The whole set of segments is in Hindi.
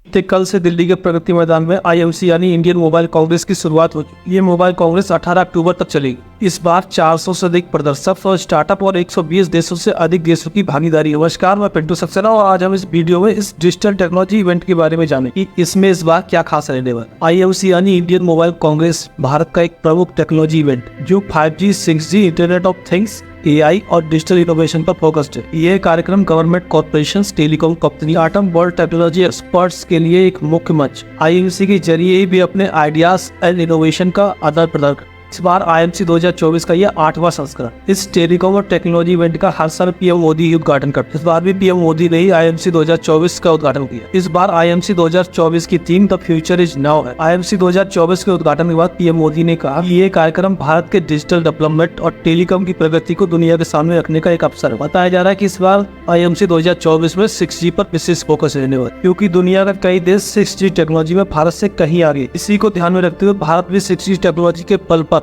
कल से दिल्ली के प्रगति मैदान में IMC यानी इंडियन मोबाइल कांग्रेस की शुरुआत हो चुकी है। ये मोबाइल कांग्रेस 18 अक्टूबर तक चलेगी। इस बार 400 से अधिक प्रदर्शक और स्टार्टअप और 120 देशों से अधिक देशों की भागीदारी है। नमस्कार, मैं पिंटू सक्सेना और आज हम इस वीडियो में इस डिजिटल टेक्नोलॉजी इवेंट के बारे में जानें कि इसमें इस बार क्या खास रहने वाला है। IMC यानी इंडियन मोबाइल कांग्रेस भारत का एक प्रमुख टेक्नोलॉजी इवेंट जो 5G, 6G, internet of things, AI और डिजिटल इनोवेशन पर फोकस्ड है। यह कार्यक्रम गवर्नमेंट कॉर्पोरेशंस, टेलीकॉम कंपनी, आटम वर्ल्ड टेक्नोलॉजी एक्सपर्ट्स के लिए एक मुख्य मंच। IMC के जरिए ही भी अपने आइडियाज एंड इनोवेशन का आदान प्रदान कर। इस बार IMC 2024 का यह 8वां संस्करण। इस टेलीकॉम और टेक्नोलॉजी इवेंट का हर साल PM मोदी ही उद्घाटन करते हैं। इस बार भी PM मोदी ने ही IMC 2024 का उद्घाटन किया। इस बार IMC 2024 की theme the future is now है। IMC 2024 के उद्घाटन के बाद PM मोदी ने कहा कि ये कार्यक्रम भारत के डिजिटल डेवलपमेंट और टेलीकॉम की प्रगति को दुनिया के सामने रखने का एक अवसर है। बताया जा रहा है कि इस बार IMC 2024 में 6G पर विशेष फोकस रहने वाला है, क्योंकि दुनिया का कई देश 6G टेक्नोलॉजी में भारत से कहीं आगे। इसी को ध्यान में रखते हुए भारत भी 6G टेक्नोलॉजी के बल पर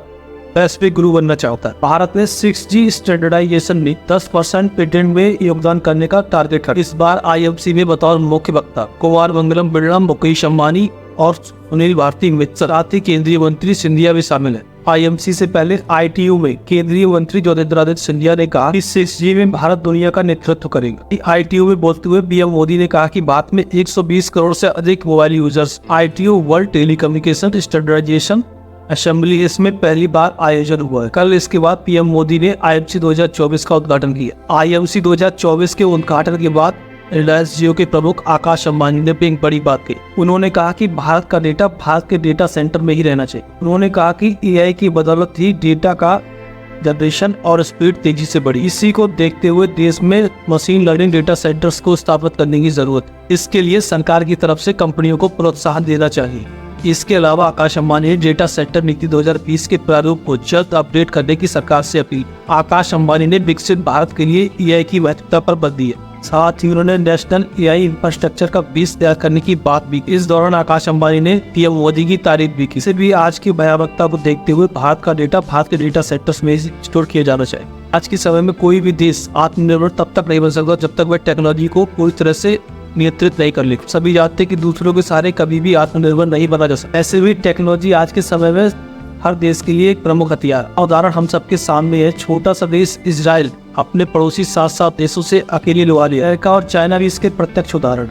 वैश्विक गुरु बनना चाहता है। भारत ने 6G स्टैंडर्डाइजेशन में 10% पेटेंट में योगदान करने का टारगेट है। इस बार IMC में बतौर मुख्य वक्ता कुमार मंगलम बिरला, मुकेश अंबानी और सुनील भारती मिश्र, साथ ही केंद्रीय मंत्री सिंधिया भी शामिल है। IMC से पहले ITU में केंद्रीय मंत्री ज्योतिरादित्य सिंधिया ने कहा कि 6G में भारत दुनिया का नेतृत्व करेगा। ITU में बोलते हुए PM मोदी ने कहा कि भारत में 120 करोड़ से अधिक mobile users. ITU world telecommunication standardization assembly इसमें पहली बार आयोजन हुआ है। कल इसके बाद PM मोदी ने IMC 2024 का उद्घाटन किया। IMC 2024 के उद्घाटन के बाद रिलायंस जियो के प्रमुख आकाश अंबानी ने भी एक बड़ी बात कही। उन्होंने कहा कि भारत का डेटा भारत के डेटा सेंटर में ही रहना चाहिए। उन्होंने कहा कि AI की बदौलत ही डेटा का जनरेशन और स्पीड तेजी से बढ़ी। इसी को देखते हुए देश में मशीन लर्निंग डेटा सेंटर्स को स्थापित करने की जरूरत है। इसके लिए सरकार की तरफ से कंपनियों को प्रोत्साहन देना चाहिए। इसके अलावा आकाश अंबानी ने डेटा सेंटर नीति 2020 के प्रारूप को जल्द अपडेट करने की सरकार से अपील। आकाश अंबानी ने विकसित भारत के लिए AI की महत्वता पर बल दी है। साथ ही उन्होंने नेशनल AI इंफ्रास्ट्रक्चर का बीज तैयार करने की बात भी की। इस दौरान आकाश अंबानी ने PM मोदी की तारीफ भी की। इसे भी आज की भयावहता को देखते हुए भारत का डेटा भारत के डेटा सेंटर्स में स्टोर किया जाना चाहिए। आज के समय में कोई भी देश आत्मनिर्भर तब तक नहीं बन सकता जब तक वह टेक्नोलॉजी को पूरी तरह से नियंत्रित नहीं कर ले। सभी जानते हैं कि दूसरों के सहारे कभी भी आत्मनिर्भर नहीं बना जा सकता। ऐसे भी टेक्नोलॉजी आज के समय में हर देश के लिए एक प्रमुख हथियार। उदाहरण हम सबके सामने है। छोटा सा देश इजराइल अपने पड़ोसी 7 देशों से अकेले लुआ लिया। अमेरिका और चाइना भी इसके प्रत्यक्ष उदाहरण।